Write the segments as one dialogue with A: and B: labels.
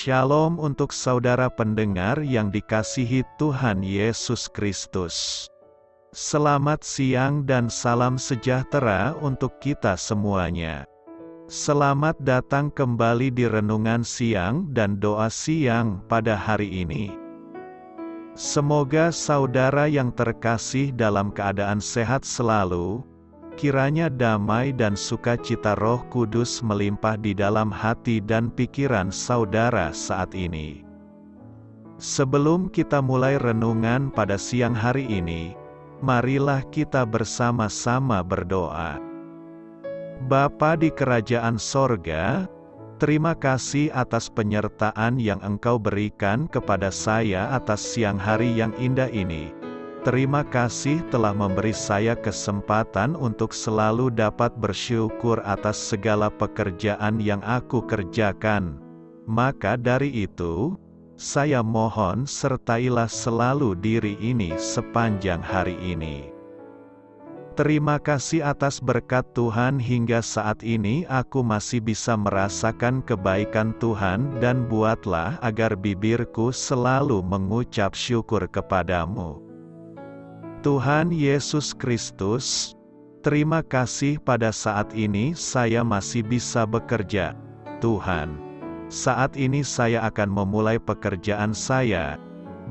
A: Shalom untuk saudara pendengar yang dikasihi Tuhan Yesus Kristus. Selamat siang dan salam sejahtera untuk kita semuanya. Selamat datang kembali di renungan siang dan doa siang pada hari ini. Semoga saudara yang terkasih dalam keadaan sehat selalu. Kiranya damai dan sukacita Roh Kudus melimpah di dalam hati dan pikiran saudara saat ini. Sebelum kita mulai renungan pada siang hari ini, marilah kita bersama-sama berdoa. Bapa di kerajaan sorga, terima kasih atas penyertaan yang Engkau berikan kepada saya atas siang hari yang indah ini. Terima kasih telah memberi saya kesempatan untuk selalu dapat bersyukur atas segala pekerjaan yang aku kerjakan. Maka dari itu, saya mohon sertailah selalu diri ini sepanjang hari ini. Terima kasih atas berkat Tuhan hingga saat ini aku masih bisa merasakan kebaikan Tuhan dan buatlah agar bibirku selalu mengucap syukur kepadamu. Tuhan Yesus Kristus, terima kasih pada saat ini saya masih bisa bekerja. Tuhan, saat ini saya akan memulai pekerjaan saya.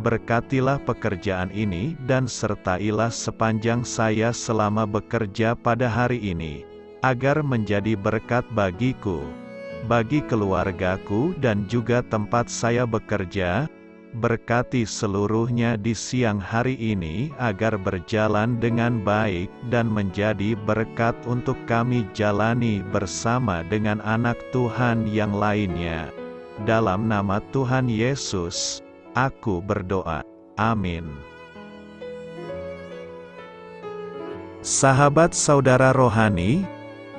A: Berkatilah pekerjaan ini dan sertailah sepanjang saya selama bekerja pada hari ini, agar menjadi berkat bagiku, bagi keluargaku dan juga tempat saya bekerja. Berkati seluruhnya di siang hari ini agar berjalan dengan baik dan menjadi berkat untuk kami jalani bersama dengan anak Tuhan yang lainnya. Dalam nama Tuhan Yesus, aku berdoa. Amin. Sahabat saudara rohani,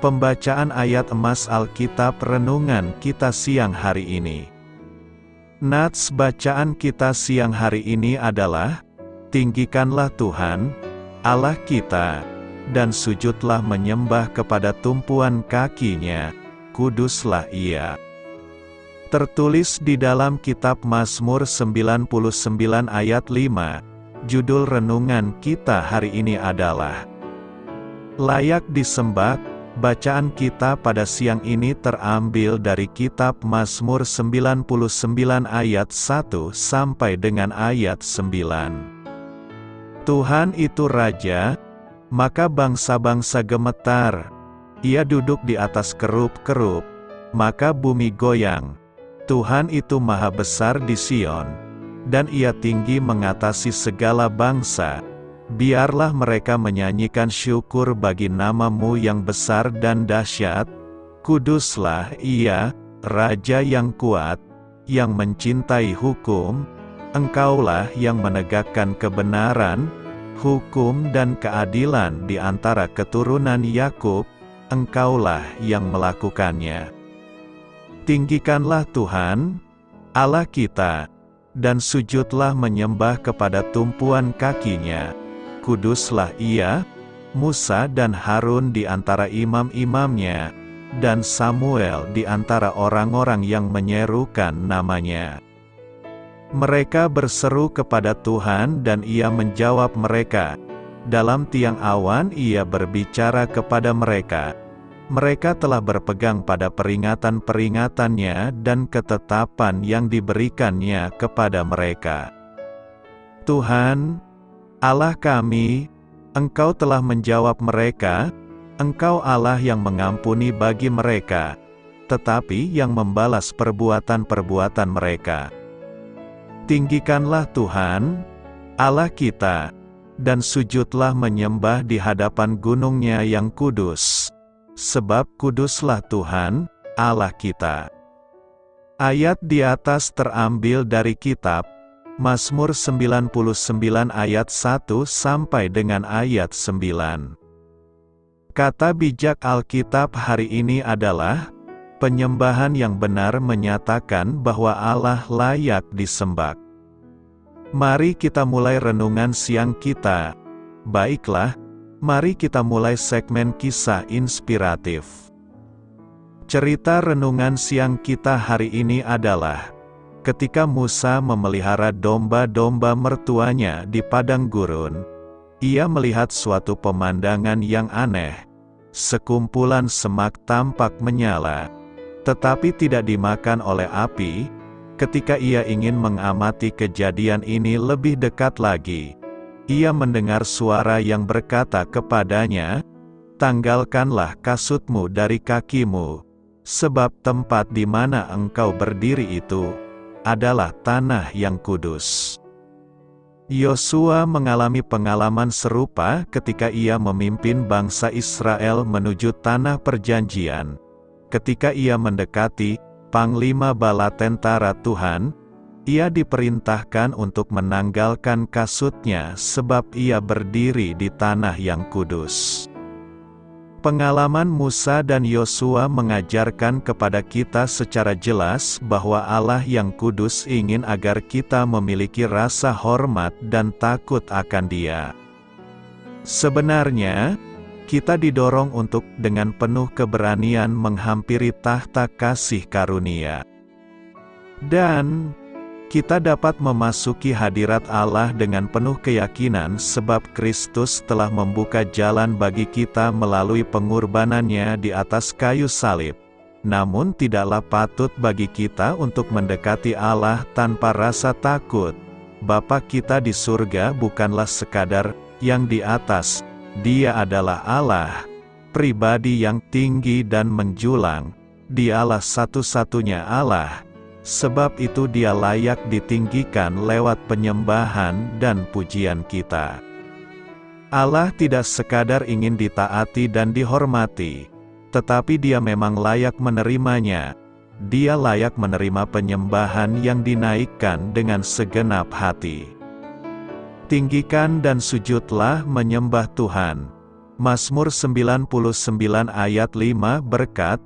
A: pembacaan ayat emas Alkitab renungan kita siang hari ini. Nats bacaan kita siang hari ini adalah, tinggikanlah Tuhan, Allah kita, dan sujudlah menyembah kepada tumpuan kakinya, kuduslah Ia. Tertulis di dalam kitab Mazmur 99 ayat 5, judul renungan kita hari ini adalah, layak disembah. Bacaan kita pada siang ini terambil dari kitab Mazmur 99 ayat 1 sampai dengan ayat 9. Tuhan itu Raja, maka bangsa-bangsa gemetar. Ia duduk di atas kerup-kerup, maka bumi goyang. Tuhan itu maha besar di Sion, dan Ia tinggi mengatasi segala bangsa. Biarlah mereka menyanyikan syukur bagi nama-Mu yang besar dan dahsyat. Kuduslah Ia, Raja yang kuat, yang mencintai hukum. Engkaulah yang menegakkan kebenaran, hukum dan keadilan di antara keturunan Yakub. Engkaulah yang melakukannya. Tinggikanlah Tuhan, Allah kita, dan sujudlah menyembah kepada tumpuan kakinya. Kuduslah Ia, Musa dan Harun di antara imam-imamnya, dan Samuel di antara orang-orang yang menyerukan namanya. Mereka berseru kepada Tuhan dan Ia menjawab mereka. Dalam tiang awan Ia berbicara kepada mereka. Mereka telah berpegang pada peringatan-peringatannya dan ketetapan yang diberikannya kepada mereka. Tuhan, Allah kami, Engkau telah menjawab mereka, Engkau Allah yang mengampuni bagi mereka, tetapi yang membalas perbuatan-perbuatan mereka. Tinggikanlah Tuhan, Allah kita, dan sujudlah menyembah di hadapan gunung-Nya yang kudus, sebab kuduslah Tuhan, Allah kita. Ayat di atas terambil dari kitab Mazmur 99 ayat 1 sampai dengan ayat 9. Kata bijak Alkitab hari ini adalah, penyembahan yang benar menyatakan bahwa Allah layak disembah. Mari kita mulai renungan siang kita. Baiklah, mari kita mulai segmen kisah inspiratif. Cerita renungan siang kita hari ini adalah, Ketika Musa memelihara domba-domba mertuanya di padang gurun, ia melihat suatu pemandangan yang aneh. Sekumpulan semak tampak menyala, tetapi tidak dimakan oleh api. Ketika ia ingin mengamati kejadian ini lebih dekat lagi, ia mendengar suara yang berkata kepadanya, "Tanggalkanlah kasutmu dari kakimu, sebab tempat di mana engkau berdiri itu adalah tanah yang kudus." Yosua mengalami pengalaman serupa ketika ia memimpin bangsa Israel menuju tanah perjanjian. Ketika ia mendekati panglima bala tentara Tuhan, ia diperintahkan untuk menanggalkan kasutnya sebab ia berdiri di tanah yang kudus. Pengalaman Musa dan Yosua mengajarkan kepada kita secara jelas bahwa Allah yang kudus ingin agar kita memiliki rasa hormat dan takut akan Dia. Sebenarnya, kita didorong untuk dengan penuh keberanian menghampiri tahta kasih karunia. Dan kita dapat memasuki hadirat Allah dengan penuh keyakinan sebab Kristus telah membuka jalan bagi kita melalui pengorbanannya di atas kayu salib. Namun tidaklah patut bagi kita untuk mendekati Allah tanpa rasa takut. Bapa kita di surga bukanlah sekadar yang di atas, Dia adalah Allah, pribadi yang tinggi dan menjulang. Dialah satu-satunya Allah. Sebab itu Dia layak ditinggikan lewat penyembahan dan pujian kita. Allah tidak sekadar ingin ditaati dan dihormati, tetapi Dia memang layak menerimanya. Dia layak menerima penyembahan yang dinaikkan dengan segenap hati. Tinggikan dan sujudlah menyembah Tuhan. Mazmur 99 ayat 5 berkat,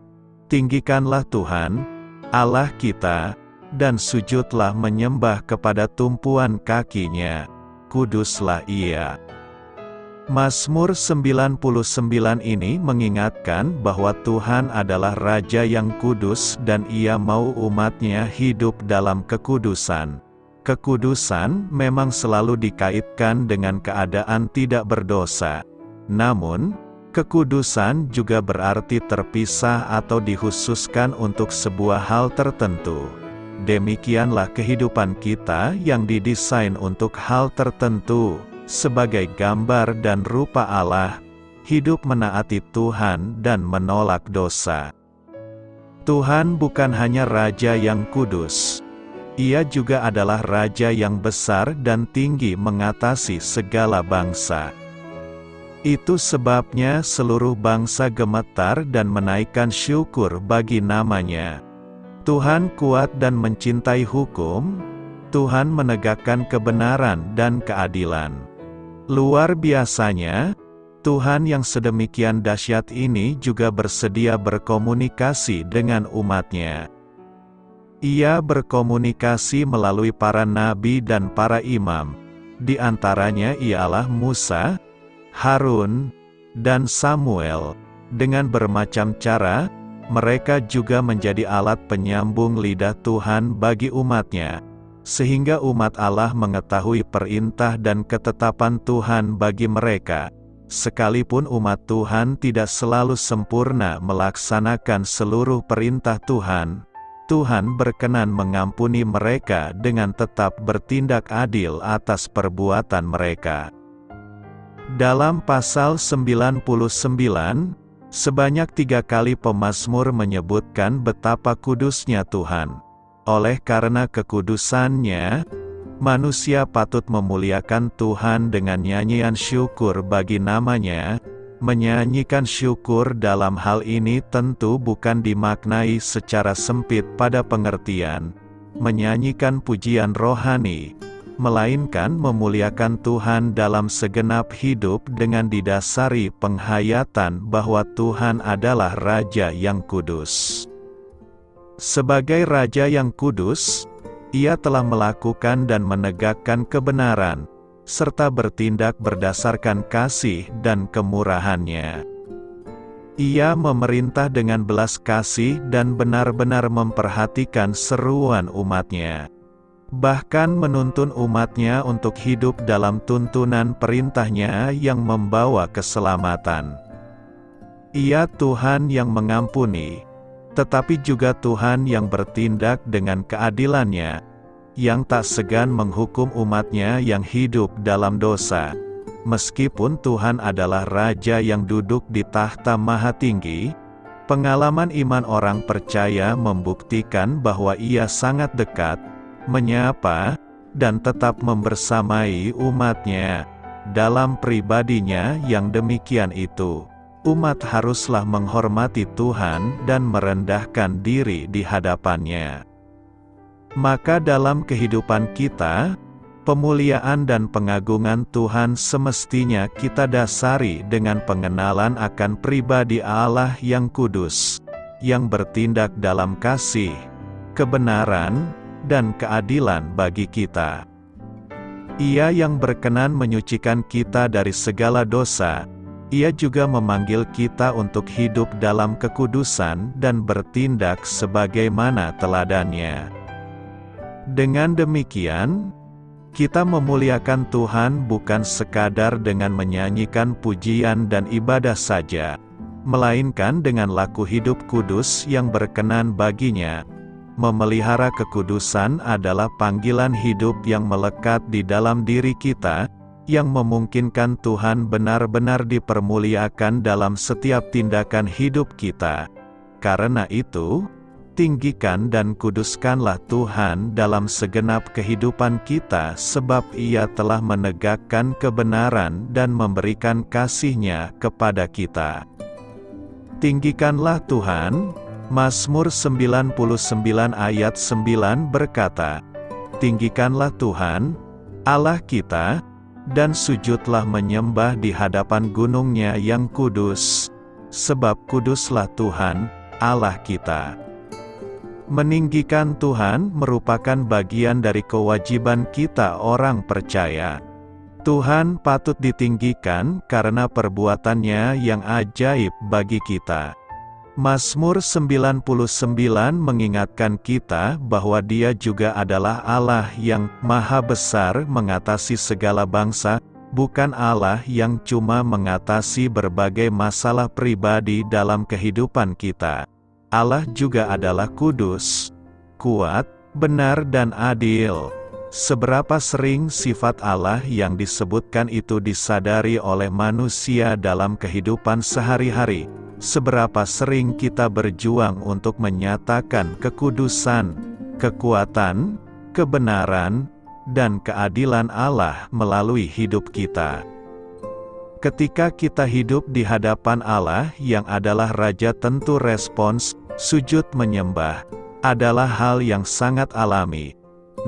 A: "Tinggikanlah Tuhan, Allah kita, dan sujudlah menyembah kepada tumpuan kakinya, kuduslah Ia." Mazmur 99 ini mengingatkan bahwa Tuhan adalah Raja yang kudus dan Ia mau umatnya hidup dalam kekudusan. Kekudusan memang selalu dikaitkan dengan keadaan tidak berdosa. Namun, kekudusan juga berarti terpisah atau dikhususkan untuk sebuah hal tertentu. Demikianlah kehidupan kita yang didesain untuk hal tertentu, sebagai gambar dan rupa Allah, hidup menaati Tuhan dan menolak dosa. Tuhan bukan hanya Raja yang kudus. Ia juga adalah Raja yang besar dan tinggi mengatasi segala bangsa. Itu sebabnya seluruh bangsa gemetar dan menaikkan syukur bagi nama-Nya. Tuhan kuat dan mencintai hukum, Tuhan menegakkan kebenaran dan keadilan. Luar biasanya, Tuhan yang sedemikian dahsyat ini juga bersedia berkomunikasi dengan umat-Nya. Ia berkomunikasi melalui para nabi dan para imam. Di antaranya ialah Musa, Harun, dan Samuel. Dengan bermacam cara, mereka juga menjadi alat penyambung lidah Tuhan bagi umat-Nya, sehingga umat Allah mengetahui perintah dan ketetapan Tuhan bagi mereka. Sekalipun umat Tuhan tidak selalu sempurna melaksanakan seluruh perintah Tuhan, Tuhan berkenan mengampuni mereka dengan tetap bertindak adil atas perbuatan mereka. Dalam pasal 99, sebanyak 3 kali pemazmur menyebutkan betapa kudusnya Tuhan. Oleh karena kekudusannya, manusia patut memuliakan Tuhan dengan nyanyian syukur bagi nama-Nya. Menyanyikan syukur dalam hal ini tentu bukan dimaknai secara sempit pada pengertian menyanyikan pujian rohani, melainkan memuliakan Tuhan dalam segenap hidup dengan didasari penghayatan bahwa Tuhan adalah Raja yang kudus. Sebagai Raja yang kudus, Ia telah melakukan dan menegakkan kebenaran, serta bertindak berdasarkan kasih dan kemurahan-Nya. Ia memerintah dengan belas kasih dan benar-benar memperhatikan seruan umatnya. Bahkan menuntun umatnya untuk hidup dalam tuntunan perintahnya yang membawa keselamatan. Ia Tuhan yang mengampuni, tetapi juga Tuhan yang bertindak dengan keadilannya, yang tak segan menghukum umatnya yang hidup dalam dosa. Meskipun Tuhan adalah Raja yang duduk di tahta Maha Tinggi, pengalaman iman orang percaya membuktikan bahwa Ia sangat dekat, menyapa, dan tetap membersamai umatnya. Dalam pribadinya yang demikian itu, umat haruslah menghormati Tuhan dan merendahkan diri di hadapannya. Maka dalam kehidupan kita, pemuliaan dan pengagungan Tuhan semestinya kita dasari dengan pengenalan akan pribadi Allah yang kudus, yang bertindak dalam kasih, kebenaran, dan keadilan bagi kita. Ia yang berkenan menyucikan kita dari segala dosa. Ia juga memanggil kita untuk hidup dalam kekudusan dan bertindak sebagaimana teladannya. Dengan demikian, kita memuliakan Tuhan bukan sekadar dengan menyanyikan pujian dan ibadah saja, melainkan dengan laku hidup kudus yang berkenan baginya. Memelihara kekudusan adalah panggilan hidup yang melekat di dalam diri kita, yang memungkinkan Tuhan benar-benar dipermuliakan dalam setiap tindakan hidup kita. Karena itu, tinggikan dan kuduskanlah Tuhan dalam segenap kehidupan kita, sebab Ia telah menegakkan kebenaran dan memberikan kasih-Nya kepada kita. Tinggikanlah Tuhan. Mazmur 99 ayat 9 berkata, "Tinggikanlah Tuhan, Allah kita, dan sujudlah menyembah di hadapan gunung-Nya yang kudus, sebab kuduslah Tuhan, Allah kita." Meninggikan Tuhan merupakan bagian dari kewajiban kita orang percaya. Tuhan patut ditinggikan karena perbuatannya yang ajaib bagi kita. Mazmur 99 mengingatkan kita bahwa Dia juga adalah Allah yang maha besar mengatasi segala bangsa, bukan Allah yang cuma mengatasi berbagai masalah pribadi dalam kehidupan kita. Allah juga adalah kudus, kuat, benar dan adil. Seberapa sering sifat Allah yang disebutkan itu disadari oleh manusia dalam kehidupan sehari-hari? Seberapa sering kita berjuang untuk menyatakan kekudusan, kekuatan, kebenaran, dan keadilan Allah melalui hidup kita? Ketika kita hidup di hadapan Allah yang adalah Raja, tentu respons, sujud menyembah, adalah hal yang sangat alami.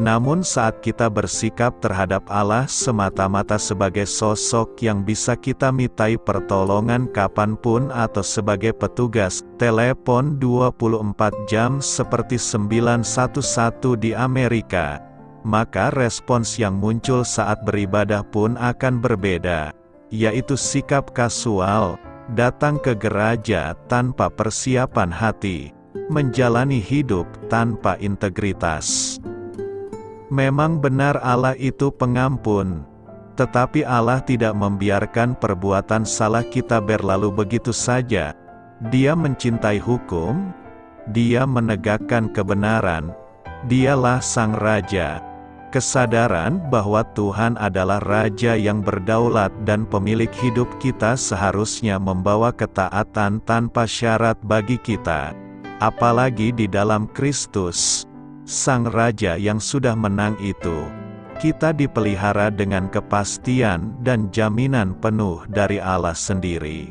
A: Namun saat kita bersikap terhadap Allah semata-mata sebagai sosok yang bisa kita mintai pertolongan kapanpun atau sebagai petugas telepon 24 jam seperti 911 di Amerika, maka respons yang muncul saat beribadah pun akan berbeda, yaitu sikap kasual, datang ke gereja tanpa persiapan hati, menjalani hidup tanpa integritas. Memang benar Allah itu pengampun, tetapi Allah tidak membiarkan perbuatan salah kita berlalu begitu saja. Dia mencintai hukum, Dia menegakkan kebenaran, Dialah Sang Raja. Kesadaran bahwa Tuhan adalah Raja yang berdaulat dan pemilik hidup kita seharusnya membawa ketaatan tanpa syarat bagi kita, apalagi di dalam Kristus, Sang Raja yang sudah menang itu. Kita dipelihara dengan kepastian dan jaminan penuh dari Allah sendiri.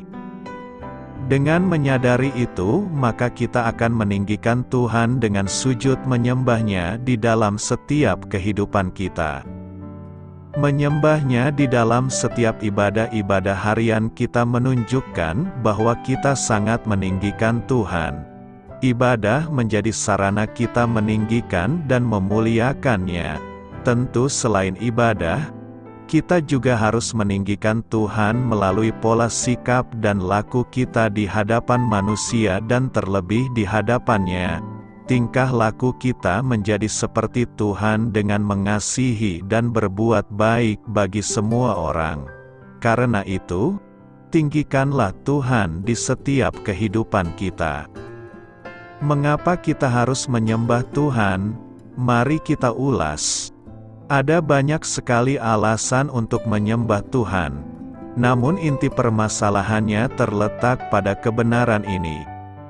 A: Dengan menyadari itu, maka kita akan meninggikan Tuhan dengan sujud menyembah-Nya di dalam setiap kehidupan kita. Menyembah-Nya di dalam setiap ibadah-ibadah harian kita menunjukkan bahwa kita sangat meninggikan Tuhan. Ibadah menjadi sarana kita meninggikan dan memuliakan-Nya. Tentu selain ibadah, Kita juga harus meninggikan Tuhan melalui pola sikap dan laku kita di hadapan manusia dan terlebih di hadapannya. Tingkah laku kita menjadi seperti Tuhan dengan mengasihi dan berbuat baik bagi semua orang. Karena itu, tinggikanlah Tuhan di setiap kehidupan kita. Mengapa kita harus menyembah Tuhan? Mari kita ulas. Ada banyak sekali alasan untuk menyembah Tuhan. Namun inti permasalahannya terletak pada kebenaran ini.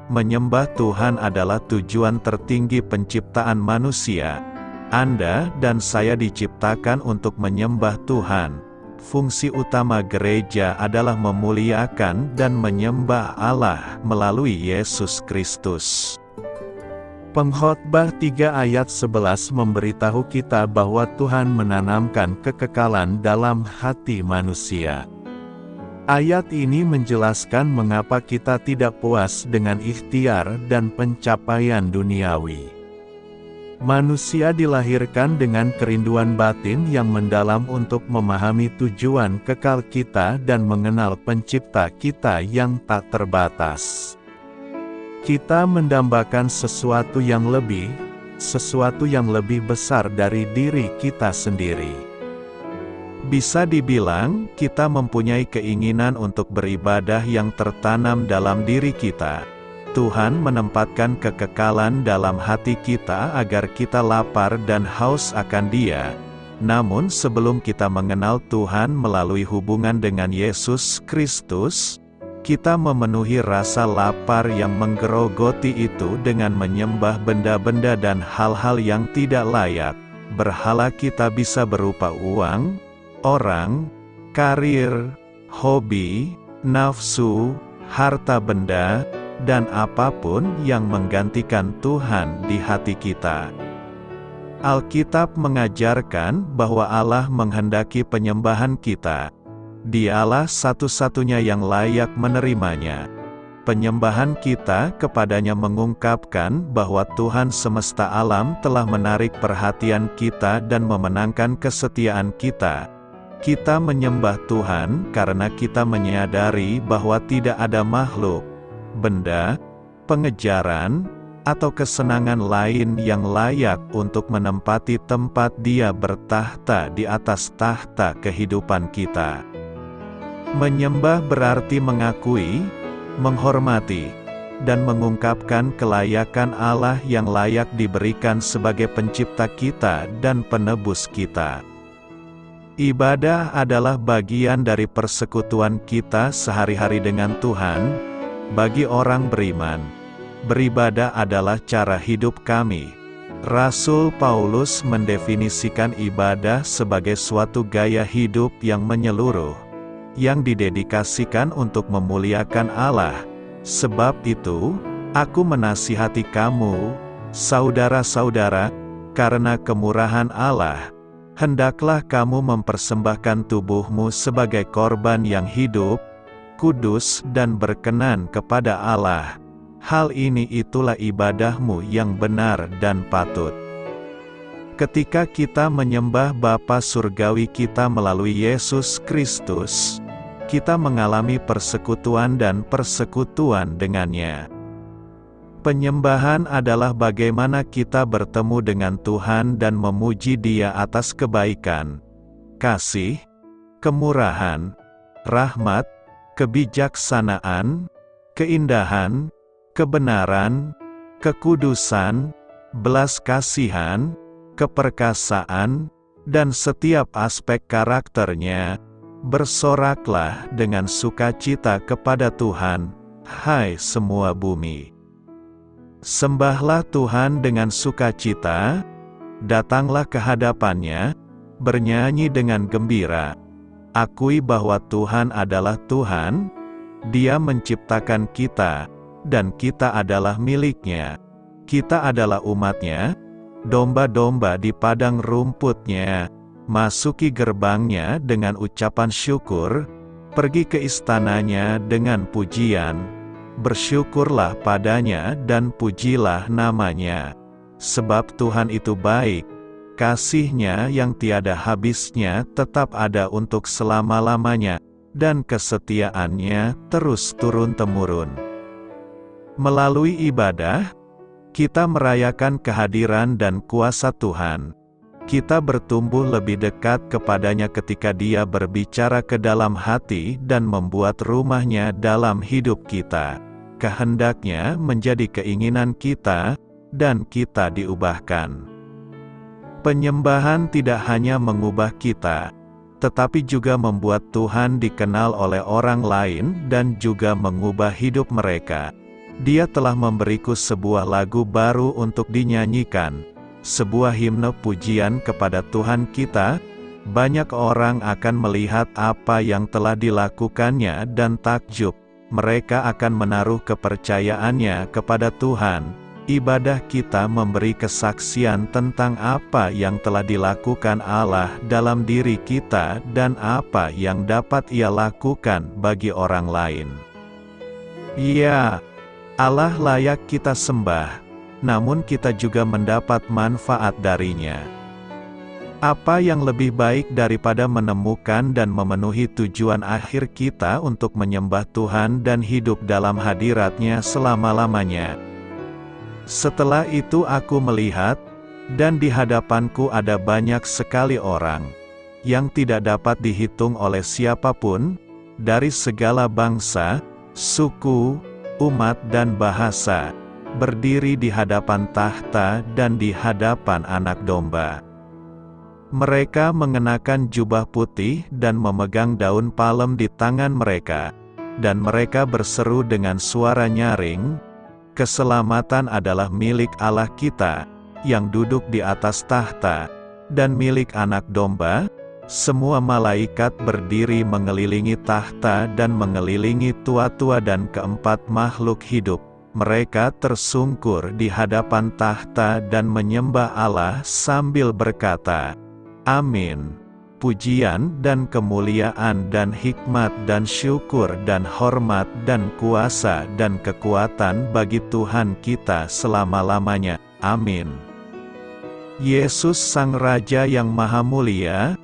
A: Menyembah Tuhan adalah tujuan tertinggi penciptaan manusia. Anda dan saya diciptakan untuk menyembah Tuhan. Fungsi utama gereja adalah memuliakan dan menyembah Allah melalui Yesus Kristus. Pengkhotbah 3 ayat 11 memberitahu kita bahwa Tuhan menanamkan kekekalan dalam hati manusia. Ayat ini menjelaskan mengapa kita tidak puas dengan ikhtiar dan pencapaian duniawi. Manusia dilahirkan dengan kerinduan batin yang mendalam untuk memahami tujuan kekal kita dan mengenal pencipta kita yang tak terbatas. Kita mendambakan sesuatu yang lebih besar dari diri kita sendiri. Bisa dibilang, kita mempunyai keinginan untuk beribadah yang tertanam dalam diri kita. Tuhan menempatkan kekekalan dalam hati kita agar kita lapar dan haus akan Dia. Namun sebelum kita mengenal Tuhan melalui hubungan dengan Yesus Kristus, kita memenuhi rasa lapar yang menggerogoti itu dengan menyembah benda-benda dan hal-hal yang tidak layak. Berhala kita bisa berupa uang, orang, karir, hobi, nafsu, harta benda, dan apapun yang menggantikan Tuhan di hati kita. Alkitab mengajarkan bahwa Allah menghendaki penyembahan kita. Dialah satu-satunya yang layak menerimanya. Penyembahan kita kepadanya mengungkapkan bahwa Tuhan semesta alam telah menarik perhatian kita dan memenangkan kesetiaan kita. Kita menyembah Tuhan karena kita menyadari bahwa tidak ada makhluk, benda, pengejaran, atau kesenangan lain yang layak untuk menempati tempat Dia bertahta di atas tahta kehidupan kita. Menyembah berarti mengakui, menghormati, dan mengungkapkan kelayakan Allah yang layak diberikan sebagai pencipta kita dan penebus kita. Ibadah adalah bagian dari persekutuan kita sehari-hari dengan Tuhan. Bagi orang beriman, beribadah adalah cara hidup kami. Rasul Paulus mendefinisikan ibadah sebagai suatu gaya hidup yang menyeluruh, yang didedikasikan untuk memuliakan Allah. Sebab itu, aku menasihati kamu, saudara-saudara, karena kemurahan Allah, hendaklah kamu mempersembahkan tubuhmu sebagai korban yang hidup, kudus dan berkenan kepada Allah. Hal ini itulah ibadahmu yang benar dan patut. Ketika kita menyembah Bapa Surgawi kita melalui Yesus Kristus, kita mengalami persekutuan dan persekutuan dengannya. Penyembahan adalah bagaimana kita bertemu dengan Tuhan dan memuji Dia atas kebaikan, kasih, kemurahan, rahmat, kebijaksanaan, keindahan, kebenaran, kekudusan, belas kasihan, keperkasaan, dan setiap aspek karakternya. Bersoraklah dengan sukacita kepada Tuhan, hai semua bumi. Sembahlah Tuhan dengan sukacita, datanglah ke hadapan-Nya, bernyanyi dengan gembira. Akui bahwa Tuhan adalah Tuhan, Dia menciptakan kita, dan kita adalah milik-Nya. Kita adalah umat-Nya, domba-domba di padang rumput-Nya. Masuki gerbang-Nya dengan ucapan syukur, pergi ke istana-Nya dengan pujian. Bersyukurlah padanya dan pujilah nama-Nya. Sebab Tuhan itu baik, kasih-Nya yang tiada habisnya tetap ada untuk selama-lamanya, dan kesetiaan-Nya terus turun-temurun. Melalui ibadah, kita merayakan kehadiran dan kuasa Tuhan. Kita bertumbuh lebih dekat kepada-Nya ketika Dia berbicara ke dalam hati dan membuat rumah-Nya dalam hidup kita. Kehendak-Nya menjadi keinginan kita, dan kita diubahkan. Penyembahan tidak hanya mengubah kita, tetapi juga membuat Tuhan dikenal oleh orang lain dan juga mengubah hidup mereka. Dia telah memberiku sebuah lagu baru untuk dinyanyikan, sebuah himne pujian kepada Tuhan kita. Banyak orang akan melihat apa yang telah dilakukannya dan takjub. Mereka akan menaruh kepercayaannya kepada Tuhan. Ibadah kita memberi kesaksian tentang apa yang telah dilakukan Allah dalam diri kita dan apa yang dapat Ia lakukan bagi orang lain. Ya, Allah layak kita sembah, namun kita juga mendapat manfaat darinya. Apa yang lebih baik daripada menemukan dan memenuhi tujuan akhir kita untuk menyembah Tuhan dan hidup dalam hadirat-Nya selama-lamanya? Setelah itu aku melihat, dan di hadapanku ada banyak sekali orang, yang tidak dapat dihitung oleh siapapun, dari segala bangsa, suku, umat dan bahasa, berdiri di hadapan tahta dan di hadapan Anak Domba. Mereka mengenakan jubah putih dan memegang daun palem di tangan mereka, dan mereka berseru dengan suara nyaring, "Keselamatan adalah milik Allah kita, yang duduk di atas tahta, dan milik Anak Domba." Semua malaikat berdiri mengelilingi tahta dan mengelilingi tua-tua dan keempat makhluk hidup. Mereka tersungkur di hadapan tahta dan menyembah Allah sambil berkata, "Amin. Pujian dan kemuliaan dan hikmat dan syukur dan hormat dan kuasa dan kekuatan bagi Tuhan kita selama-lamanya. Amin." Yesus Sang Raja yang Maha Mulia,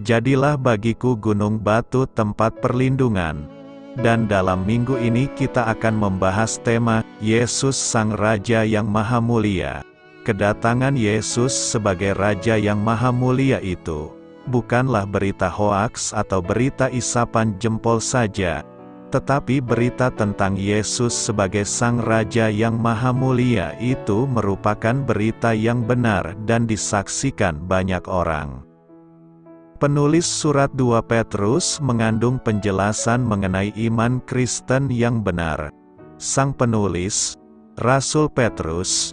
A: jadilah bagiku gunung batu tempat perlindungan. Dan dalam minggu ini kita akan membahas tema, Yesus Sang Raja yang Maha Mulia. Kedatangan Yesus sebagai Raja yang Maha Mulia itu bukanlah berita hoaks atau berita isapan jempol saja, tetapi berita tentang Yesus sebagai Sang Raja yang Maha Mulia itu merupakan berita yang benar dan disaksikan banyak orang. Penulis surat 2 Petrus mengandung penjelasan mengenai iman Kristen yang benar. Sang penulis, Rasul Petrus,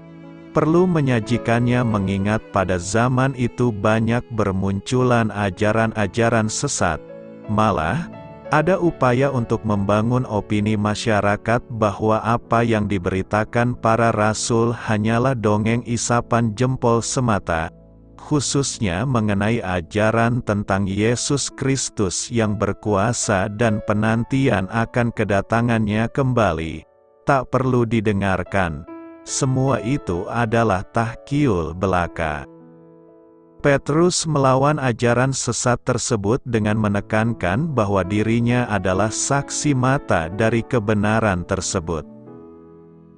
A: perlu menyajikannya mengingat pada zaman itu banyak bermunculan ajaran-ajaran sesat. Malah, ada upaya untuk membangun opini masyarakat bahwa apa yang diberitakan para rasul hanyalah dongeng isapan jempol semata, khususnya mengenai ajaran tentang Yesus Kristus yang berkuasa dan penantian akan kedatangannya kembali. Tak perlu didengarkan. Semua itu adalah tahkiul belaka. Petrus melawan ajaran sesat tersebut dengan menekankan bahwa dirinya adalah saksi mata dari kebenaran tersebut.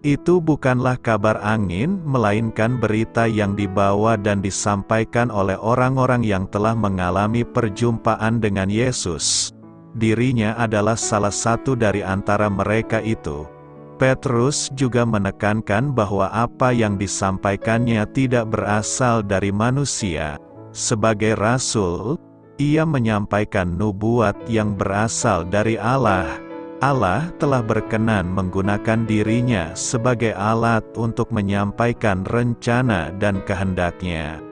A: Itu bukanlah kabar angin, melainkan berita yang dibawa dan disampaikan oleh orang-orang yang telah mengalami perjumpaan dengan Yesus. Dirinya adalah salah satu dari antara mereka itu. Petrus juga menekankan bahwa apa yang disampaikannya tidak berasal dari manusia. Sebagai rasul, ia menyampaikan nubuat yang berasal dari Allah. Allah telah berkenan menggunakan dirinya sebagai alat untuk menyampaikan rencana dan kehendak-Nya.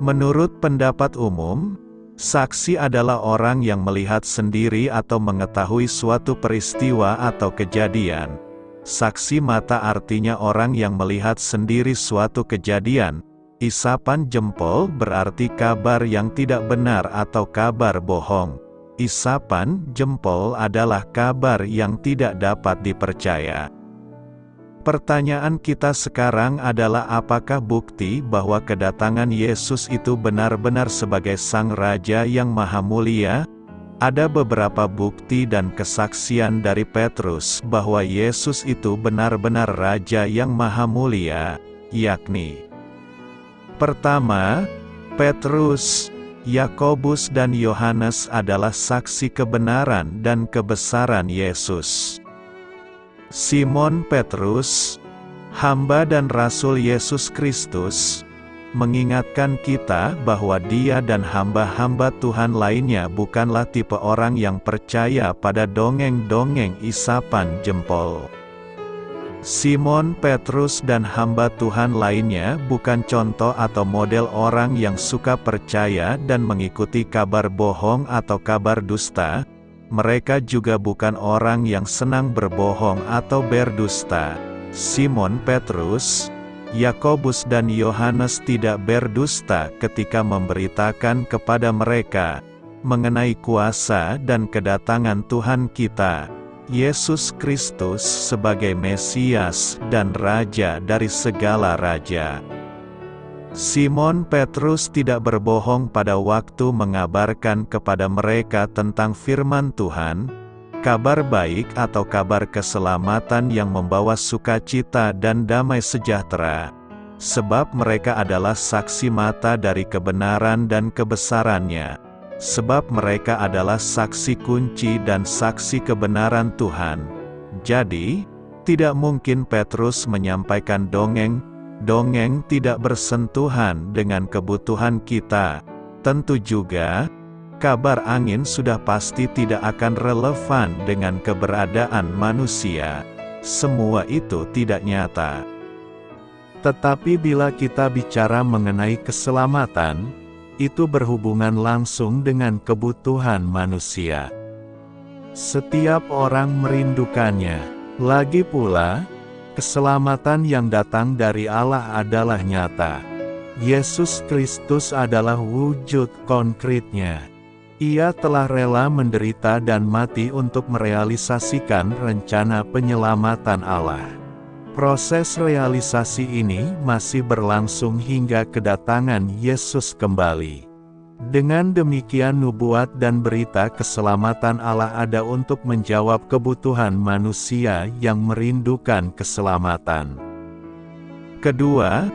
A: Menurut pendapat umum, saksi adalah orang yang melihat sendiri atau mengetahui suatu peristiwa atau kejadian. Saksi mata artinya orang yang melihat sendiri suatu kejadian. Isapan jempol berarti kabar yang tidak benar atau kabar bohong. Isapan jempol adalah kabar yang tidak dapat dipercaya. Pertanyaan kita sekarang adalah apakah bukti bahwa kedatangan Yesus itu benar-benar sebagai Sang Raja yang Maha Mulia? Ada beberapa bukti dan kesaksian dari Petrus bahwa Yesus itu benar-benar Raja yang Maha Mulia, yakni: pertama, Petrus, Yakobus dan Yohanes adalah saksi kebenaran dan kebesaran Yesus. Simon Petrus, hamba dan rasul Yesus Kristus, mengingatkan kita bahwa dia dan hamba-hamba Tuhan lainnya bukanlah tipe orang yang percaya pada dongeng-dongeng isapan jempol. Simon Petrus dan hamba Tuhan lainnya bukan contoh atau model orang yang suka percaya dan mengikuti kabar bohong atau kabar dusta. Mereka juga bukan orang yang senang berbohong atau berdusta. Simon Petrus, Yakobus dan Yohanes tidak berdusta ketika memberitakan kepada mereka mengenai kuasa dan kedatangan Tuhan kita, Yesus Kristus sebagai Mesias dan Raja dari segala raja. Simon Petrus tidak berbohong pada waktu mengabarkan kepada mereka tentang firman Tuhan, kabar baik atau kabar keselamatan yang membawa sukacita dan damai sejahtera, sebab mereka adalah saksi mata dari kebenaran dan kebesarannya, sebab mereka adalah saksi kunci dan saksi kebenaran Tuhan. Jadi, tidak mungkin Petrus menyampaikan dongeng tidak bersentuhan dengan kebutuhan kita. Tentu juga, kabar angin sudah pasti tidak akan relevan dengan keberadaan manusia. Semua itu tidak nyata. Tetapi bila kita bicara mengenai keselamatan, itu berhubungan langsung dengan kebutuhan manusia. Setiap orang merindukannya. Lagi pula, keselamatan yang datang dari Allah adalah nyata. Yesus Kristus adalah wujud konkretnya. Ia telah rela menderita dan mati untuk merealisasikan rencana penyelamatan Allah. Proses realisasi ini masih berlangsung hingga kedatangan Yesus kembali. Dengan demikian nubuat dan berita keselamatan Allah ada untuk menjawab kebutuhan manusia yang merindukan keselamatan. Kedua,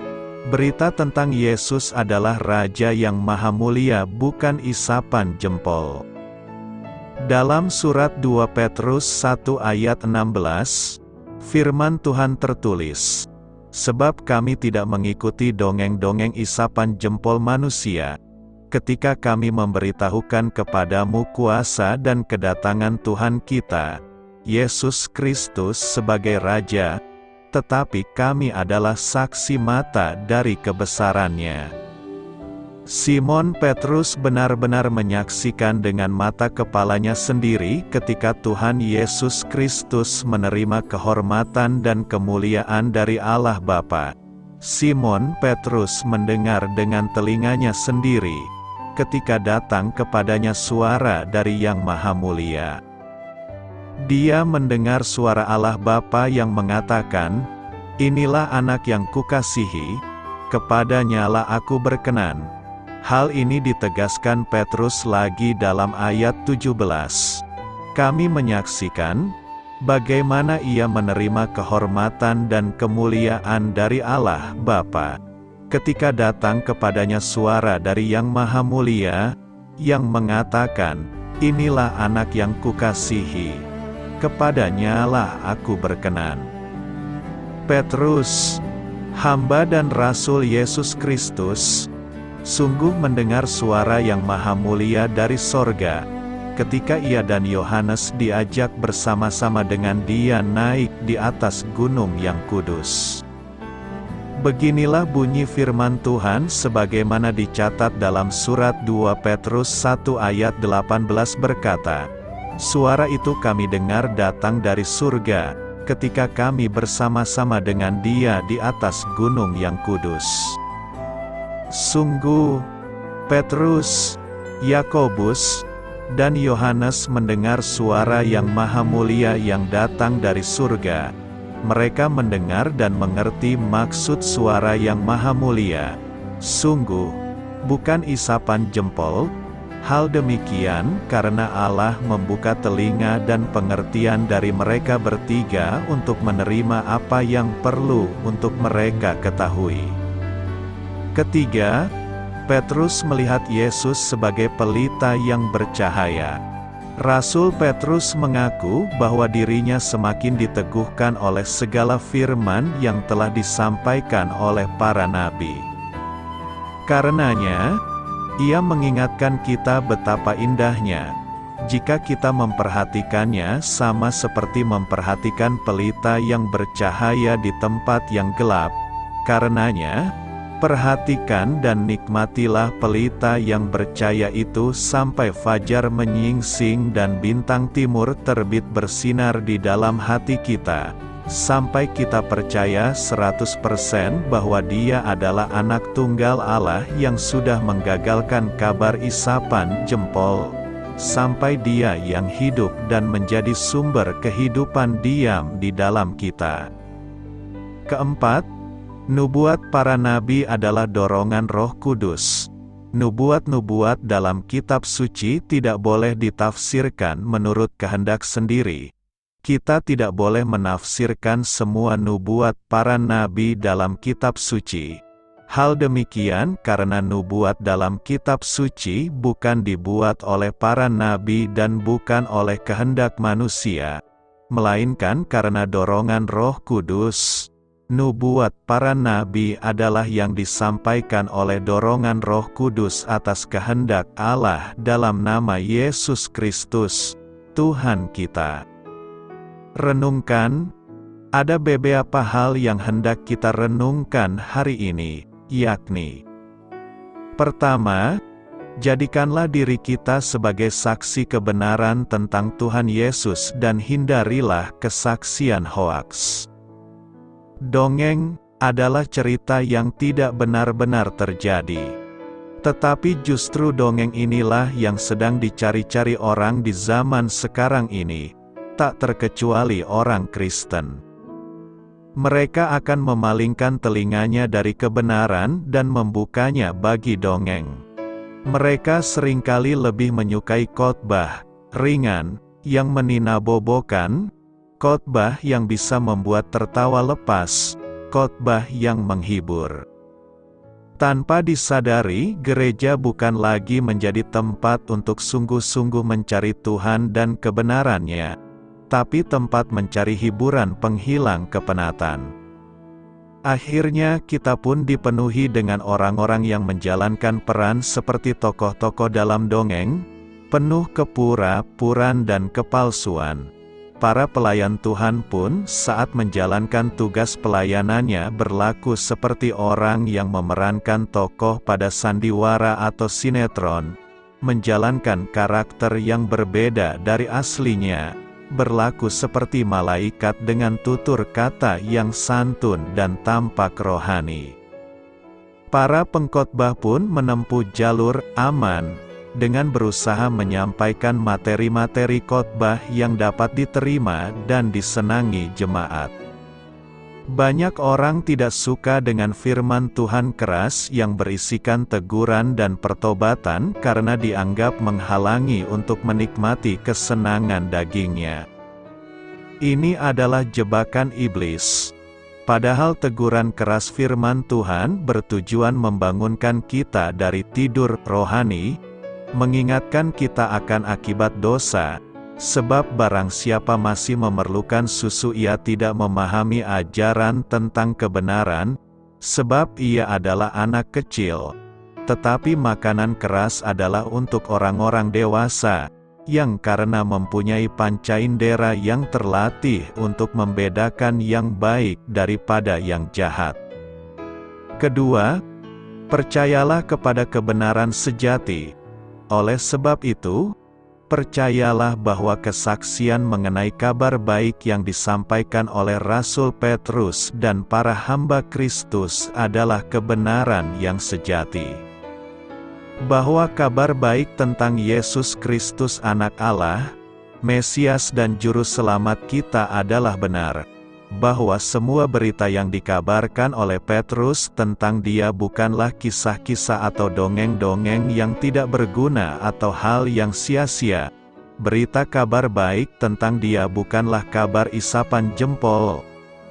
A: berita tentang Yesus adalah Raja yang Maha Mulia, bukan isapan jempol. Dalam surat 2 Petrus 1 ayat 16, firman Tuhan tertulis, "Sebab kami tidak mengikuti dongeng-dongeng isapan jempol manusia, ketika kami memberitahukan kepadamu kuasa dan kedatangan Tuhan kita, Yesus Kristus sebagai Raja, tetapi kami adalah saksi mata dari kebesarannya." Simon Petrus benar-benar menyaksikan dengan mata kepalanya sendiri ketika Tuhan Yesus Kristus menerima kehormatan dan kemuliaan dari Allah Bapa. Simon Petrus mendengar dengan telinganya sendiri ketika datang kepadanya suara dari Yang Maha Mulia. Dia mendengar suara Allah Bapa yang mengatakan, "Inilah anak yang kukasihi, kepadanyalah aku berkenan." Hal ini ditegaskan Petrus lagi dalam ayat 17. Kami menyaksikan bagaimana ia menerima kehormatan dan kemuliaan dari Allah Bapa ketika datang kepadanya suara dari Yang Maha Mulia, yang mengatakan, "Inilah anak yang kukasihi, kepadanyalah aku berkenan." Petrus, hamba dan rasul Yesus Kristus, sungguh mendengar suara Yang Maha Mulia dari sorga, ketika ia dan Yohanes diajak bersama-sama dengan dia naik di atas gunung yang kudus. Beginilah bunyi firman Tuhan sebagaimana dicatat dalam surat 2 Petrus 1 ayat 18 berkata, "Suara itu kami dengar datang dari surga, ketika kami bersama-sama dengan Dia di atas gunung yang kudus." Sungguh, Petrus, Yakobus, dan Yohanes mendengar suara Yang Maha Mulia yang datang dari surga, mereka mendengar dan mengerti maksud suara yang maha mulia. Sungguh, bukan isapan jempol. Hal demikian karena Allah membuka telinga dan pengertian dari mereka bertiga untuk menerima apa yang perlu untuk mereka ketahui. Ketiga, Petrus melihat Yesus sebagai pelita yang bercahaya. Rasul Petrus mengaku bahwa dirinya semakin diteguhkan oleh segala firman yang telah disampaikan oleh para nabi. Karenanya, ia mengingatkan kita betapa indahnya jika kita memperhatikannya sama seperti memperhatikan pelita yang bercahaya di tempat yang gelap. Karenanya, perhatikan dan nikmatilah pelita yang bercahaya itu sampai fajar menyingsing dan bintang timur terbit bersinar di dalam hati kita, sampai kita percaya 100% bahwa Dia adalah anak tunggal Allah yang sudah menggagalkan kabar isapan jempol, sampai Dia yang hidup dan menjadi sumber kehidupan diam di dalam kita. Keempat, nubuat para nabi adalah dorongan Roh Kudus. Nubuat-nubuat dalam kitab suci tidak boleh ditafsirkan menurut kehendak sendiri. Kita tidak boleh menafsirkan semua nubuat para nabi dalam kitab suci. Hal demikian karena nubuat dalam kitab suci bukan dibuat oleh para nabi dan bukan oleh kehendak manusia, melainkan karena dorongan Roh Kudus. Nubuat para nabi adalah yang disampaikan oleh dorongan Roh Kudus atas kehendak Allah dalam nama Yesus Kristus, Tuhan kita. Renungkan, ada beberapa hal yang hendak kita renungkan hari ini, yakni: pertama, jadikanlah diri kita sebagai saksi kebenaran tentang Tuhan Yesus dan hindarilah kesaksian hoaks. Dongeng adalah cerita yang tidak benar-benar terjadi. Tetapi justru dongeng inilah yang sedang dicari-cari orang di zaman sekarang ini, tak terkecuali orang Kristen. Mereka akan memalingkan telinganya dari kebenaran dan membukanya bagi dongeng. Mereka seringkali lebih menyukai khotbah ringan, yang meninabobokan, khotbah yang bisa membuat tertawa lepas, khotbah yang menghibur. Tanpa disadari, gereja bukan lagi menjadi tempat untuk sungguh-sungguh mencari Tuhan dan kebenarannya, tapi tempat mencari hiburan penghilang kepenatan. Akhirnya kita pun dipenuhi dengan orang-orang yang menjalankan peran seperti tokoh-tokoh dalam dongeng, penuh kepura-puraan dan kepalsuan. Para pelayan Tuhan pun saat menjalankan tugas pelayanannya berlaku seperti orang yang memerankan tokoh pada sandiwara atau sinetron, menjalankan karakter yang berbeda dari aslinya, berlaku seperti malaikat dengan tutur kata yang santun dan tampak rohani. Para pengkhotbah pun menempuh jalur aman, dengan berusaha menyampaikan materi-materi khotbah yang dapat diterima dan disenangi jemaat. Banyak orang tidak suka dengan firman Tuhan keras yang berisikan teguran dan pertobatan karena dianggap menghalangi untuk menikmati kesenangan dagingnya. Ini adalah jebakan iblis. Padahal teguran keras firman Tuhan bertujuan membangunkan kita dari tidur rohani, mengingatkan kita akan akibat dosa, sebab barang siapa masih memerlukan susu ia tidak memahami ajaran tentang kebenaran, sebab ia adalah anak kecil. Tetapi makanan keras adalah untuk orang-orang dewasa, yang karena mempunyai panca indera yang terlatih untuk membedakan yang baik daripada yang jahat. Kedua, percayalah kepada kebenaran sejati. Oleh sebab itu, percayalah bahwa kesaksian mengenai kabar baik yang disampaikan oleh Rasul Petrus dan para hamba Kristus adalah kebenaran yang sejati. Bahwa kabar baik tentang Yesus Kristus Anak Allah, Mesias dan Juru Selamat kita adalah benar. bahwa semua berita yang dikabarkan oleh Petrus tentang dia bukanlah kisah-kisah atau dongeng-dongeng yang tidak berguna atau hal yang sia-sia. Berita kabar baik tentang dia bukanlah kabar isapan jempol,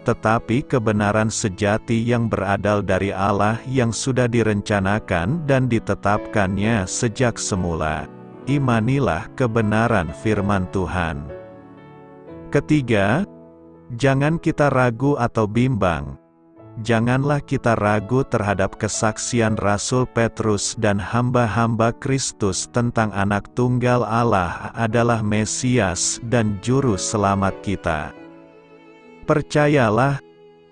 A: tetapi kebenaran sejati yang berasal dari Allah yang sudah direncanakan dan ditetapkannya sejak semula. Imanilah kebenaran firman Tuhan. Ketiga, jangan kita ragu atau bimbang. Janganlah kita ragu terhadap kesaksian Rasul Petrus dan hamba-hamba Kristus tentang Anak Tunggal Allah adalah Mesias dan Juru Selamat kita. Percayalah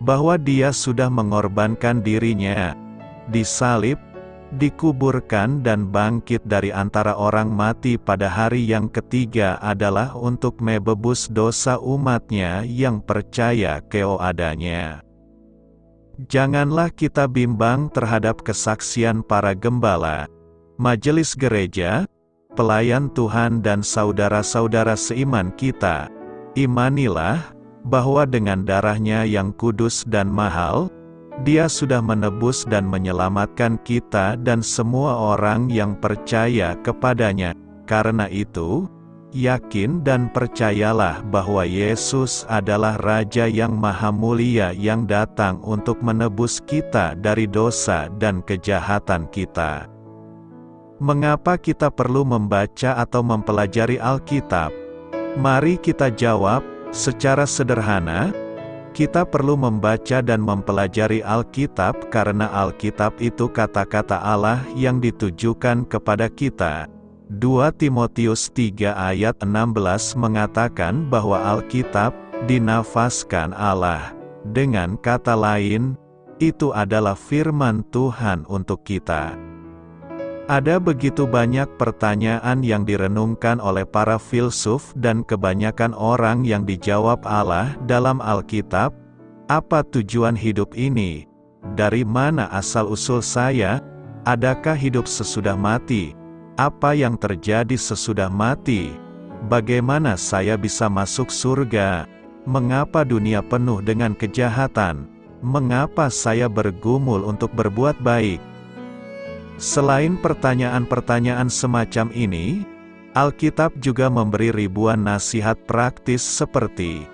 A: bahwa Dia sudah mengorbankan dirinya, disalib, dikuburkan dan bangkit dari antara orang mati pada hari yang ketiga adalah untuk menebus dosa umatnya yang percaya keadanya. Janganlah kita bimbang terhadap kesaksian para gembala, majelis gereja, pelayan Tuhan dan saudara-saudara seiman kita. Imanilah bahwa dengan darahnya yang kudus dan mahal, Dia sudah menebus dan menyelamatkan kita dan semua orang yang percaya kepadanya. Karena itu, yakin dan percayalah bahwa Yesus adalah Raja yang Maha Mulia yang datang untuk menebus kita dari dosa dan kejahatan kita. Mengapa kita perlu membaca atau mempelajari Alkitab? Mari kita jawab secara sederhana. Kita perlu membaca dan mempelajari Alkitab karena Alkitab itu kata-kata Allah yang ditujukan kepada kita. 2 Timotius 3 ayat 16 mengatakan bahwa Alkitab dinafaskan Allah. Dengan kata lain, itu adalah firman Tuhan untuk kita. Ada begitu banyak pertanyaan yang direnungkan oleh para filsuf dan kebanyakan orang yang dijawab Allah dalam Alkitab. Apa tujuan hidup ini? Dari mana asal-usul saya? Adakah hidup sesudah mati? Apa yang terjadi sesudah mati? Bagaimana saya bisa masuk surga? Mengapa dunia penuh dengan kejahatan? Mengapa saya bergumul untuk berbuat baik? Selain pertanyaan-pertanyaan semacam ini, Alkitab juga memberi ribuan nasihat praktis seperti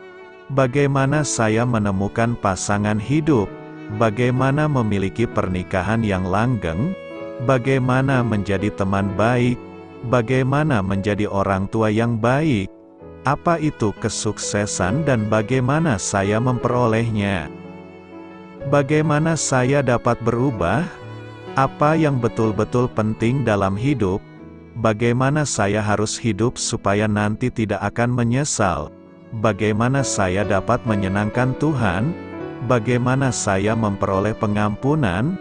A: bagaimana saya menemukan pasangan hidup, bagaimana memiliki pernikahan yang langgeng, bagaimana menjadi teman baik, bagaimana menjadi orang tua yang baik, apa itu kesuksesan dan bagaimana saya memperolehnya, bagaimana saya dapat berubah, apa yang betul-betul penting dalam hidup, bagaimana saya harus hidup supaya nanti tidak akan menyesal, bagaimana saya dapat menyenangkan Tuhan, bagaimana saya memperoleh pengampunan,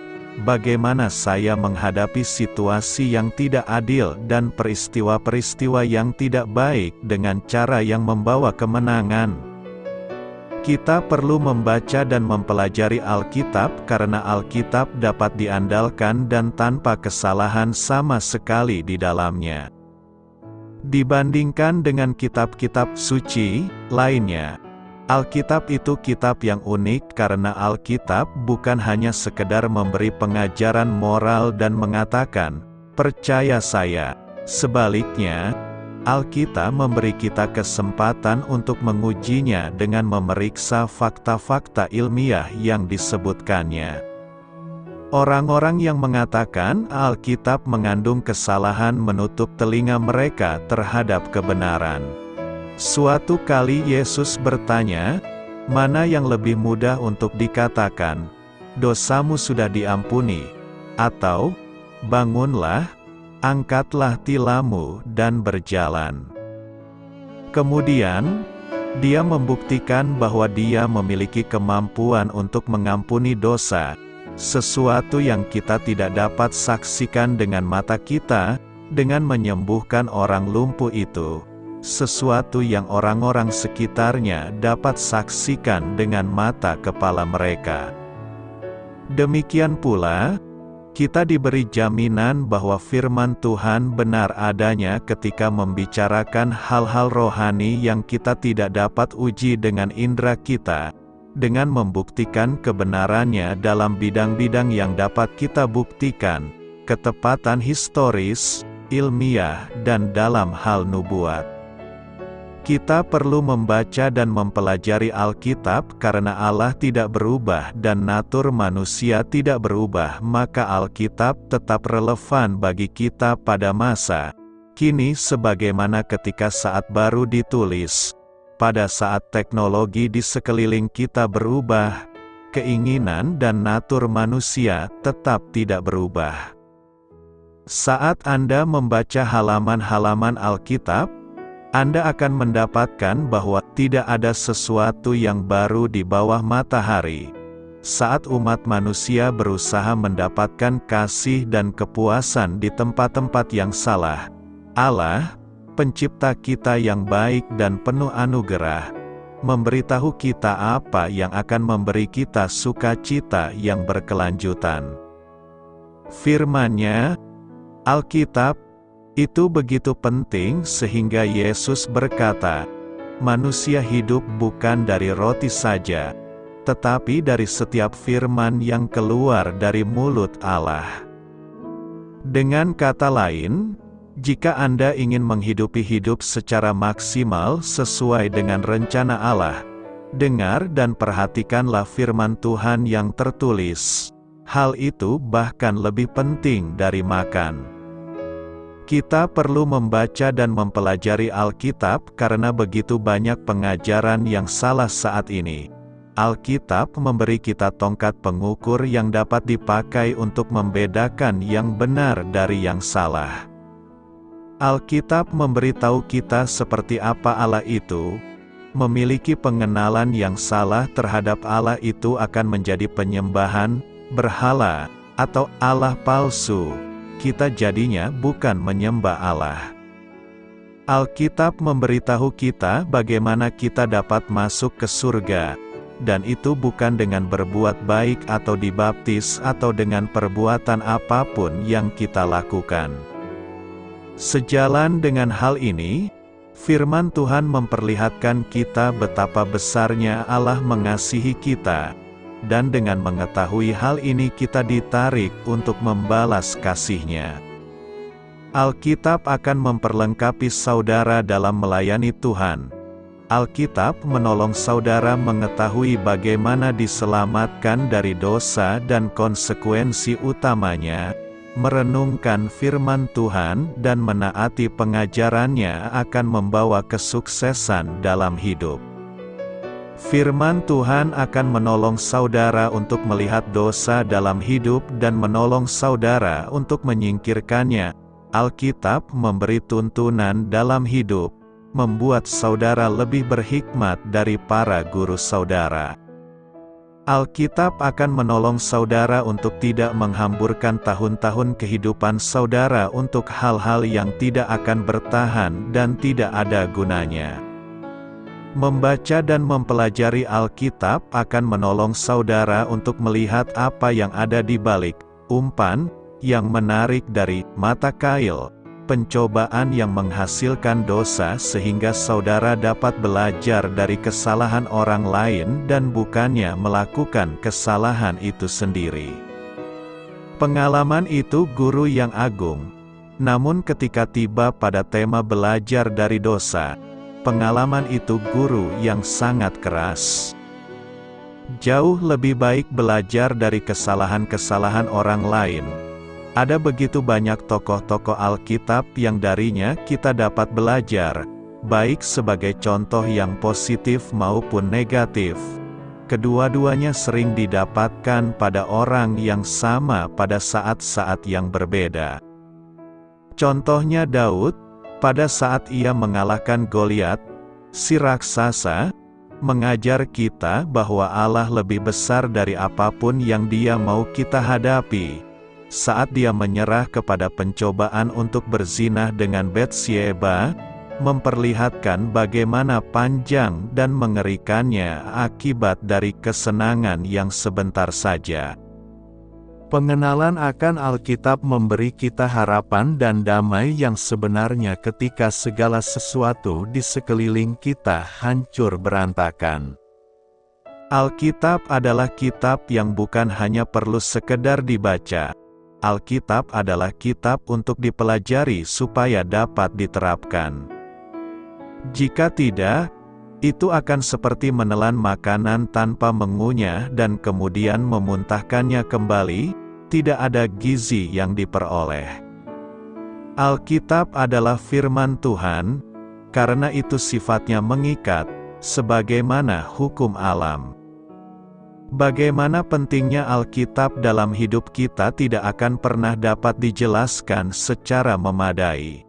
A: bagaimana saya menghadapi situasi yang tidak adil dan peristiwa-peristiwa yang tidak baik dengan cara yang membawa kemenangan. Kita perlu membaca dan mempelajari Alkitab karena Alkitab dapat diandalkan dan tanpa kesalahan sama sekali di dalamnya. Dibandingkan dengan kitab-kitab suci lainnya, Alkitab itu kitab yang unik karena Alkitab bukan hanya sekedar memberi pengajaran moral dan mengatakan, "Percaya saya." Sebaliknya, Alkitab memberi kita kesempatan untuk mengujinya dengan memeriksa fakta-fakta ilmiah yang disebutkannya. Orang-orang yang mengatakan Alkitab mengandung kesalahan menutup telinga mereka terhadap kebenaran. Suatu kali Yesus bertanya, "Mana yang lebih mudah untuk dikatakan, 'Dosamu sudah diampuni,' atau 'Bangunlah, angkatlah tilammu dan berjalan'?" Kemudian, Dia membuktikan bahwa Dia memiliki kemampuan untuk mengampuni dosa, sesuatu yang kita tidak dapat saksikan dengan mata kita, dengan menyembuhkan orang lumpuh itu, sesuatu yang orang-orang sekitarnya dapat saksikan dengan mata kepala mereka. Demikian pula, kita diberi jaminan bahwa firman Tuhan benar adanya ketika membicarakan hal-hal rohani yang kita tidak dapat uji dengan indera kita, dengan membuktikan kebenarannya dalam bidang-bidang yang dapat kita buktikan, ketepatan historis, ilmiah, dan dalam hal nubuat. Kita perlu membaca dan mempelajari Alkitab karena Allah tidak berubah dan natur manusia tidak berubah, maka Alkitab tetap relevan bagi kita pada masa kini sebagaimana ketika saat baru ditulis. Pada saat teknologi di sekeliling kita berubah, keinginan dan natur manusia tetap tidak berubah. Saat Anda membaca halaman-halaman Alkitab, Anda akan mendapatkan bahwa tidak ada sesuatu yang baru di bawah matahari. Saat umat manusia berusaha mendapatkan kasih dan kepuasan di tempat-tempat yang salah, Allah, Pencipta kita yang baik dan penuh anugerah, memberitahu kita apa yang akan memberi kita sukacita yang berkelanjutan. Firman-Nya, Alkitab, itu begitu penting sehingga Yesus berkata, manusia hidup bukan dari roti saja, tetapi dari setiap firman yang keluar dari mulut Allah. Dengan kata lain, jika Anda ingin menghidupi hidup secara maksimal sesuai dengan rencana Allah, dengar dan perhatikanlah firman Tuhan yang tertulis. Hal itu bahkan lebih penting dari makan. Kita perlu membaca dan mempelajari Alkitab karena begitu banyak pengajaran yang salah saat ini. Alkitab memberi kita tongkat pengukur yang dapat dipakai untuk membedakan yang benar dari yang salah. Alkitab memberitahu kita seperti apa Allah itu. Memiliki pengenalan yang salah terhadap Allah itu akan menjadi penyembahan, berhala, atau Allah palsu. Kita jadinya bukan menyembah Allah. Alkitab memberitahu kita bagaimana kita dapat masuk ke surga, dan itu bukan dengan berbuat baik atau dibaptis atau dengan perbuatan apapun yang kita lakukan. Sejalan dengan hal ini, firman Tuhan memperlihatkan kita betapa besarnya Allah mengasihi kita, dan dengan mengetahui hal ini kita ditarik untuk membalas kasih-Nya. Alkitab akan memperlengkapi saudara dalam melayani Tuhan. Alkitab menolong saudara mengetahui bagaimana diselamatkan dari dosa dan konsekuensi utamanya. Merenungkan firman Tuhan dan menaati pengajarannya akan membawa kesuksesan dalam hidup. Firman Tuhan akan menolong saudara untuk melihat dosa dalam hidup dan menolong saudara untuk menyingkirkannya. Alkitab memberi tuntunan dalam hidup, membuat saudara lebih berhikmat dari para guru saudara. Alkitab akan menolong saudara untuk tidak menghamburkan tahun-tahun kehidupan saudara untuk hal-hal yang tidak akan bertahan dan tidak ada gunanya. Membaca dan mempelajari Alkitab akan menolong saudara untuk melihat apa yang ada di balik umpan yang menarik dari mata kail, pencobaan yang menghasilkan dosa sehingga saudara dapat belajar dari kesalahan orang lain dan bukannya melakukan kesalahan itu sendiri. Pengalaman itu guru yang agung. Namun ketika tiba pada tema belajar dari dosa, pengalaman itu guru yang sangat keras. Jauh lebih baik belajar dari kesalahan-kesalahan orang lain. Ada begitu banyak tokoh-tokoh Alkitab yang darinya kita dapat belajar, baik sebagai contoh yang positif maupun negatif. Kedua-duanya sering didapatkan pada orang yang sama pada saat-saat yang berbeda. Contohnya Daud, pada saat ia mengalahkan Goliat, si raksasa, mengajar kita bahwa Allah lebih besar dari apapun yang Dia mau kita hadapi. Saat dia menyerah kepada pencobaan untuk berzinah dengan Batsyeba, memperlihatkan bagaimana panjang dan mengerikannya akibat dari kesenangan yang sebentar saja. Pengenalan akan Alkitab memberi kita harapan dan damai yang sebenarnya ketika segala sesuatu di sekeliling kita hancur berantakan. Alkitab adalah kitab yang bukan hanya perlu sekedar dibaca. Alkitab adalah kitab untuk dipelajari supaya dapat diterapkan. Jika tidak, itu akan seperti menelan makanan tanpa mengunyah dan kemudian memuntahkannya kembali, tidak ada gizi yang diperoleh. Alkitab adalah firman Tuhan, karena itu sifatnya mengikat, sebagaimana hukum alam. Bagaimana pentingnya Alkitab dalam hidup kita tidak akan pernah dapat dijelaskan secara memadai.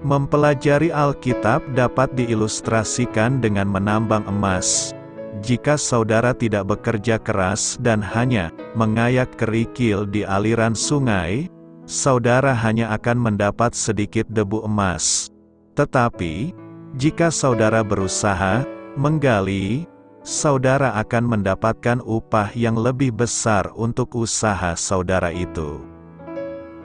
A: Mempelajari Alkitab dapat diilustrasikan dengan menambang emas. Jika saudara tidak bekerja keras dan hanya mengayak kerikil di aliran sungai, saudara hanya akan mendapat sedikit debu emas. Tetapi, jika saudara berusaha menggali, saudara akan mendapatkan upah yang lebih besar untuk usaha saudara itu.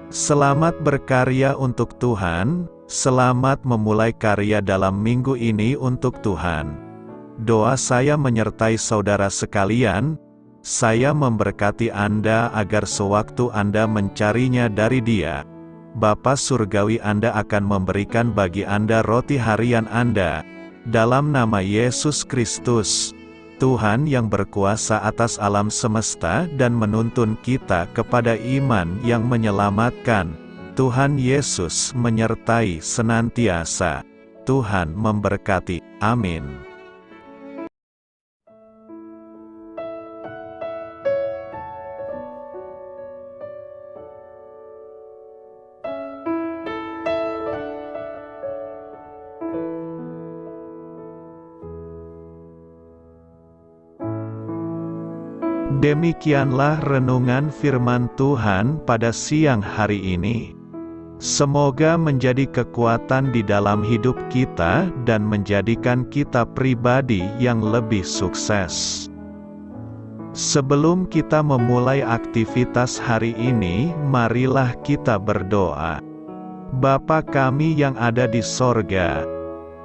A: Selamat berkarya untuk Tuhan, selamat memulai karya dalam minggu ini untuk Tuhan. Doa saya menyertai saudara sekalian, saya memberkati Anda agar sewaktu Anda mencarinya dari Dia, Bapa Surgawi Anda akan memberikan bagi Anda roti harian Anda, dalam nama Yesus Kristus, Tuhan yang berkuasa atas alam semesta dan menuntun kita kepada iman yang menyelamatkan. Tuhan Yesus menyertai senantiasa. Tuhan memberkati. Amin. Demikianlah renungan firman Tuhan pada siang hari ini. Semoga menjadi kekuatan di dalam hidup kita dan menjadikan kita pribadi yang lebih sukses. Sebelum kita memulai aktivitas hari ini, marilah kita berdoa. Bapa kami yang ada di sorga,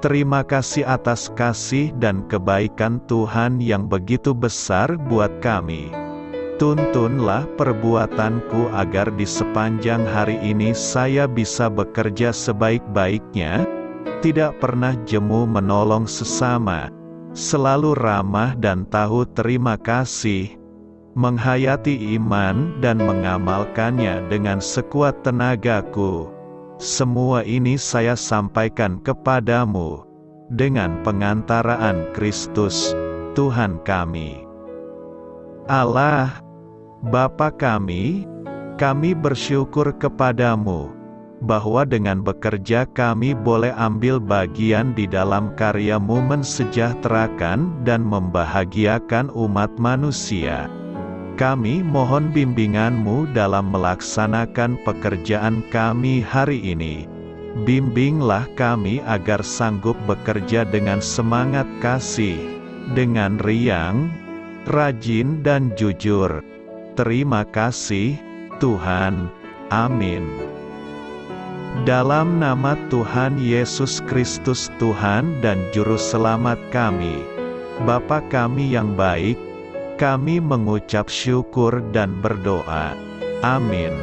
A: terima kasih atas kasih dan kebaikan Tuhan yang begitu besar buat kami. Tuntunlah perbuatanku agar di sepanjang hari ini saya bisa bekerja sebaik-baiknya, tidak pernah jemu menolong sesama, selalu ramah dan tahu terima kasih, menghayati iman dan mengamalkannya dengan sekuat tenagaku. Semua ini saya sampaikan kepadamu, dengan pengantaraan Kristus, Tuhan kami. Allah, Bapa kami bersyukur kepadamu, bahwa dengan bekerja kami boleh ambil bagian di dalam karya-Mu mensejahterakan dan membahagiakan umat manusia. Kami mohon bimbingan-Mu dalam melaksanakan pekerjaan kami hari ini. Bimbinglah kami agar sanggup bekerja dengan semangat kasih, dengan riang, rajin dan jujur. Terima kasih, Tuhan. Amin. Dalam nama Tuhan Yesus Kristus Tuhan dan Juru Selamat kami, Bapa kami yang baik, kami mengucap syukur dan berdoa. Amin.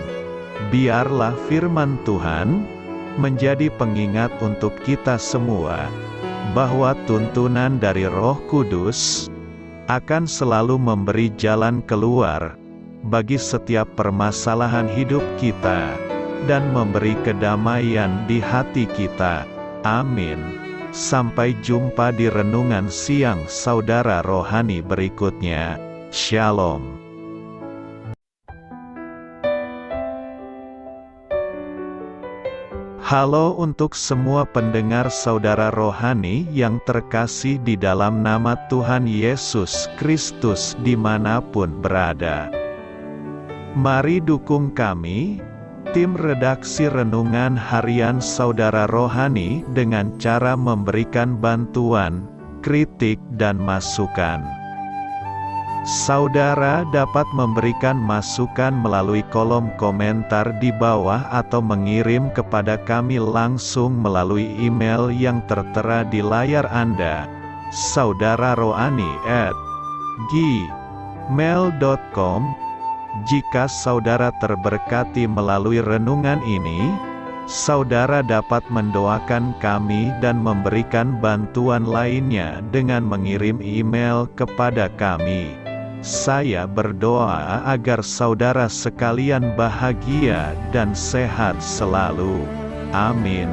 A: Biarlah firman Tuhan menjadi pengingat untuk kita semua, bahwa tuntunan dari Roh Kudus akan selalu memberi jalan keluar bagi setiap permasalahan hidup kita, dan memberi kedamaian di hati kita. Amin. Sampai jumpa di renungan siang saudara rohani berikutnya. Shalom. Halo untuk semua pendengar saudara rohani yang terkasih di dalam nama Tuhan Yesus Kristus dimanapun berada. Mari dukung kami, tim redaksi Renungan Harian Saudara Rohani dengan cara memberikan bantuan, kritik dan masukan. Saudara dapat memberikan masukan melalui kolom komentar di bawah atau mengirim kepada kami langsung melalui email yang tertera di layar Anda, saudararohani@ gmail.com. Jika saudara terberkati melalui renungan ini, saudara dapat mendoakan kami dan memberikan bantuan lainnya dengan mengirim email kepada kami. Saya berdoa agar saudara sekalian bahagia dan sehat selalu. Amin.